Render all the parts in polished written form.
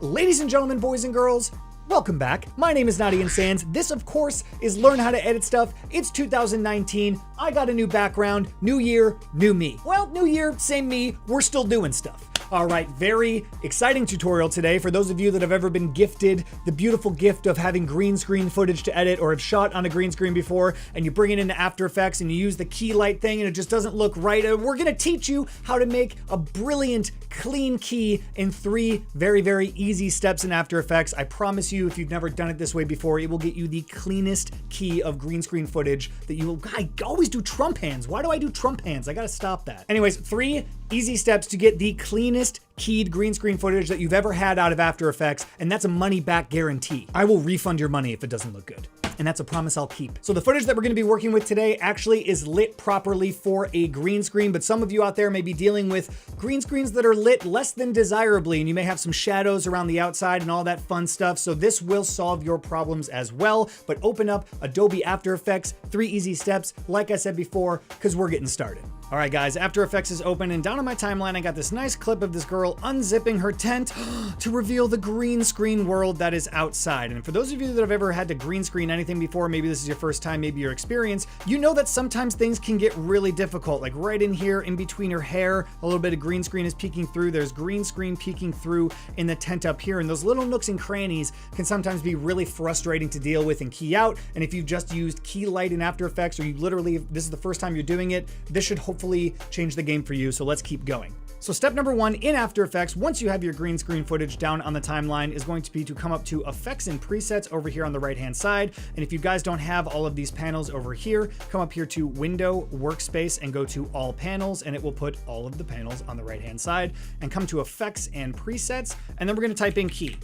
Ladies and gentlemen, boys and girls, welcome back. My name is Nadian Sands. This, of course, is Learn How to Edit Stuff. It's 2019. I got a new background. New year, new me. Well, new year, same me. We're still doing stuff. All right, very exciting tutorial today for those of you that have ever been gifted the beautiful gift of having green screen footage to edit or have shot on a green screen before and you bring it into After Effects and you use the key light thing and it just doesn't look right. We're gonna teach you how to make a brilliant, clean key in 3 very, very easy steps in After Effects. I promise you, if you've never done it this way before, it will get you the cleanest key of green screen footage that you will. I always do Trump hands. Why do I do Trump hands? I gotta stop that. Anyways, 3 easy steps to get the cleanest keyed green screen footage that you've ever had out of After Effects, and that's a money back guarantee. I will refund your money if it doesn't look good. And that's a promise I'll keep. So the footage that we're gonna be working with today actually is lit properly for a green screen, but some of you out there may be dealing with green screens that are lit less than desirably, and you may have some shadows around the outside and all that fun stuff. So this will solve your problems as well, but open up Adobe After Effects, 3 easy steps, like I said before, because we're getting started. All right, guys, After Effects is open, and down on my timeline, I got this nice clip of this girl unzipping her tent to reveal the green screen world that is outside. And for those of you that have ever had to green screen anything before, maybe this is your first time, maybe your experience, you know that sometimes things can get really difficult. Like right in here, in between her hair, a little bit of green screen is peeking through. There's green screen peeking through in the tent up here, and those little nooks and crannies can sometimes be really frustrating to deal with and key out. And if you've just used key light in After Effects, or you literally, this is the first time you're doing it, this should hopefully change the game for you. So let's keep going. So step number 1 in After Effects, once you have your green screen footage down on the timeline, is going to be to come up to Effects and Presets over here on the right hand side. And if you guys don't have all of these panels over here, come up here to Window, Workspace, and go to All Panels, and it will put all of the panels on the right hand side. And come to Effects and Presets, and then we're going to type in Key.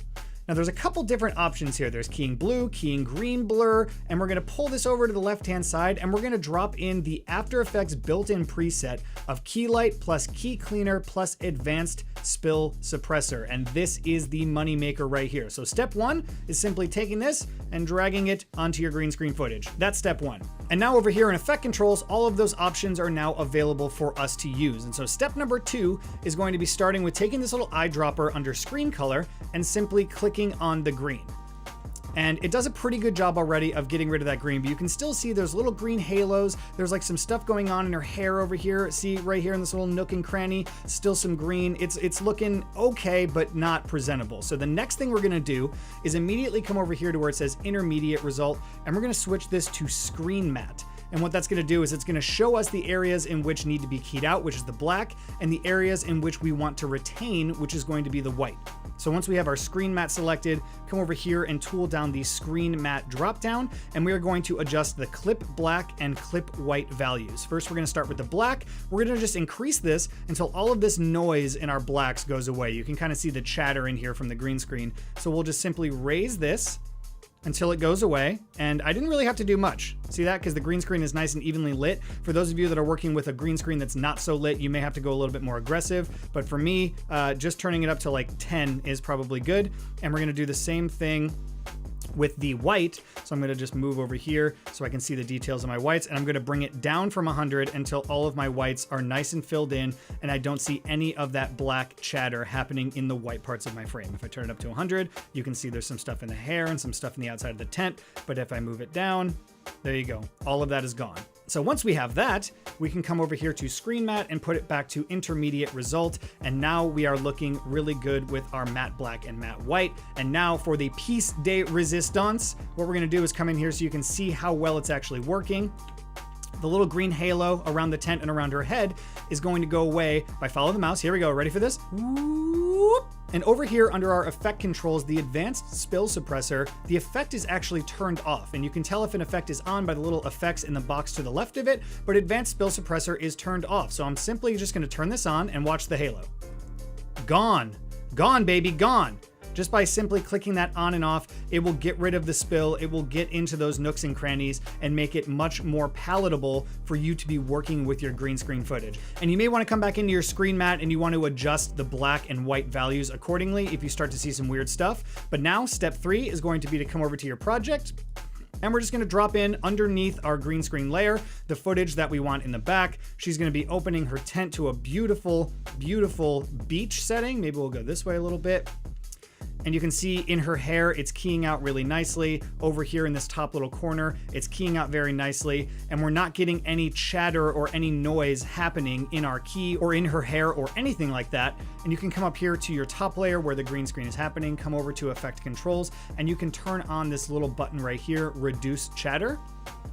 Now there's a couple different options here. There's keying blue, keying green blur, and we're gonna pull this over to the left-hand side, and we're gonna drop in the After Effects built-in preset of key light plus key cleaner plus advanced spill suppressor. And this is the money maker right here. So step 1 is simply taking this and dragging it onto your green screen footage. That's step 1. And now over here in Effect Controls, all of those options are now available for us to use. And so step number 2 is going to be starting with taking this little eyedropper under Screen Color and simply clicking on the green. And it does a pretty good job already of getting rid of that green, but you can still see there's little green halos. There's like some stuff going on in her hair over here. See right here in this little nook and cranny, still some green. It's looking okay, but not presentable. So the next thing we're gonna do is immediately come over here to where it says Intermediate Result, and we're gonna switch this to Screen Matte. And what that's gonna do is it's gonna show us the areas in which need to be keyed out, which is the black, and the areas in which we want to retain, which is going to be the white. So once we have our Screen Matte selected, come over here and tool down the Screen Matte dropdown, and we are going to adjust the Clip Black and Clip White values. First, we're gonna start with the black. We're gonna just increase this until all of this noise in our blacks goes away. You can kind of see the chatter in here from the green screen. So we'll just simply raise this until it goes away, and I didn't really have to do much. See that? Because the green screen is nice and evenly lit. For those of you that are working with a green screen that's not so lit, you may have to go a little bit more aggressive, but for me, just turning it up to like 10 is probably good. And we're gonna do the same thing with the white. So I'm gonna just move over here so I can see the details of my whites, and I'm gonna bring it down from 100 until all of my whites are nice and filled in and I don't see any of that black chatter happening in the white parts of my frame. If I turn it up to 100, you can see there's some stuff in the hair and some stuff in the outside of the tent, but if I move it down, there you go. All of that is gone. So once we have that, we can come over here to Screen Matte and put it back to Intermediate Result. And now we are looking really good with our matte black and matte white. And now for the piece de resistance, what we're gonna do is come in here so you can see how well it's actually working. The little green halo around the tent and around her head is going to go away by follow the mouse. Here we go, ready for this? Whoop. And over here under our effect controls, the advanced spill suppressor, the effect is actually turned off. And you can tell if an effect is on by the little effects in the box to the left of it, but advanced spill suppressor is turned off. So I'm simply just gonna turn this on and watch the halo. Gone, gone baby, gone. Just by simply clicking that on and off, it will get rid of the spill, it will get into those nooks and crannies and make it much more palatable for you to be working with your green screen footage. And you may want to come back into your Screen Matte and you want to adjust the black and white values accordingly if you start to see some weird stuff. But now step 3 is going to be to come over to your project, and we're just gonna drop in underneath our green screen layer the footage that we want in the back. She's gonna be opening her tent to a beautiful, beautiful beach setting. Maybe we'll go this way a little bit. And you can see in her hair, it's keying out really nicely. Over here in this top little corner, it's keying out very nicely. And we're not getting any chatter or any noise happening in our key or in her hair or anything like that. And you can come up here to your top layer where the green screen is happening, come over to Effect Controls, and you can turn on this little button right here, Reduce Chatter.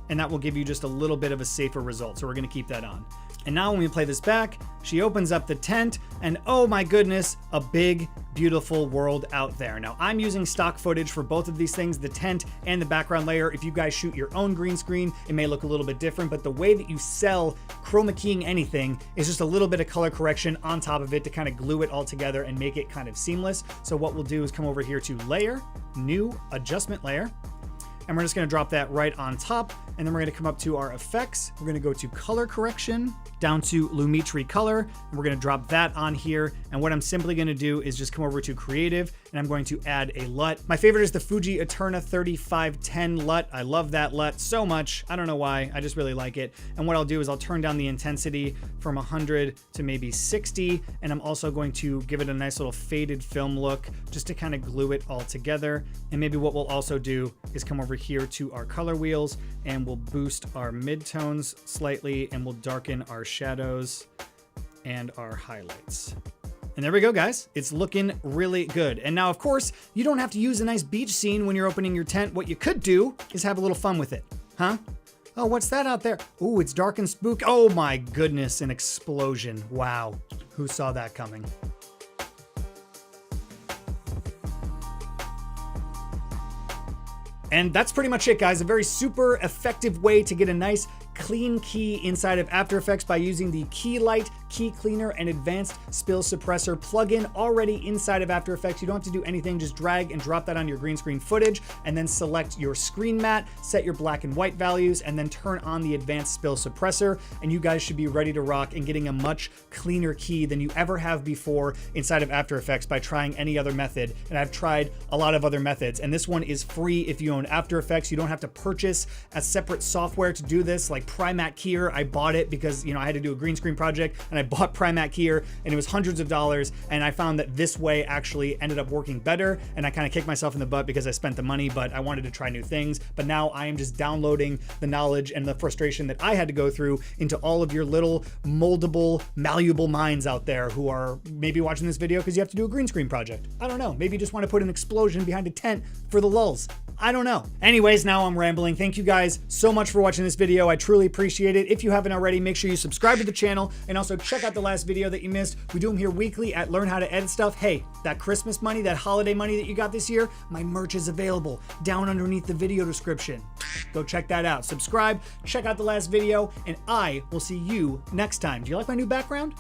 And that will give you just a little bit of a safer result. So we're gonna keep that on. And now when we play this back, she opens up the tent and oh my goodness, a big, beautiful world out there. Now I'm using stock footage for both of these things, the tent and the background layer. If you guys shoot your own green screen, it may look a little bit different, but the way that you sell chroma keying anything is just a little bit of color correction on top of it to kind of glue it all together and make it kind of seamless. So what we'll do is come over here to Layer, New Adjustment Layer. And we're just gonna drop that right on top. And then we're gonna come up to our effects. We're gonna go to color correction, down to Lumetri color. And we're gonna drop that on here. And what I'm simply gonna do is just come over to creative and I'm going to add a LUT. My favorite is the Fuji Eterna 3510 LUT. I love that LUT so much. I don't know why, I just really like it. And what I'll do is I'll turn down the intensity from 100 to maybe 60. And I'm also going to give it a nice little faded film look just to kind of glue it all together. And maybe what we'll also do is come over here to our color wheels and we'll boost our midtones slightly and we'll darken our shadows and our highlights. And there we go, guys. It's looking really good. And now, of course, you don't have to use a nice beach scene when you're opening your tent. What you could do is have a little fun with it, huh? Oh, what's that out there? Oh, it's dark and spooky. Oh my goodness, an explosion. Wow, who saw that coming? And that's pretty much it, guys. A very super effective way to get a nice clean key inside of After Effects by using the Key Light, Key Cleaner, and Advanced Spill Suppressor plugin already inside of After Effects. You don't have to do anything, just drag and drop that on your green screen footage and then select your screen mat, set your black and white values, and then turn on the Advanced Spill Suppressor, and you guys should be ready to rock and getting a much cleaner key than you ever have before inside of After Effects by trying any other method. And I've tried a lot of other methods, and this one is free if you own After Effects. You don't have to purchase a separate software to do this, like Primac Keyer. I bought it because, you know, I had to do a green screen project and I bought Primac Keyer and it was hundreds of dollars, and I found that this way actually ended up working better, and I kind of kicked myself in the butt because I spent the money, but I wanted to try new things. But now I am just downloading the knowledge and the frustration that I had to go through into all of your little moldable, malleable minds out there who are maybe watching this video because you have to do a green screen project. I don't know, maybe you just want to put an explosion behind a tent for the lulz. I don't know. Anyways, now I'm rambling. Thank you guys so much for watching this video. I truly appreciate it. If you haven't already, make sure you subscribe to the channel and also check out the last video that you missed. We do them here weekly at Learn How to Edit Stuff. Hey, that Christmas money, that holiday money that you got this year, my merch is available down underneath the video description. Go check that out. Subscribe, check out the last video, and I will see you next time. Do you like my new background?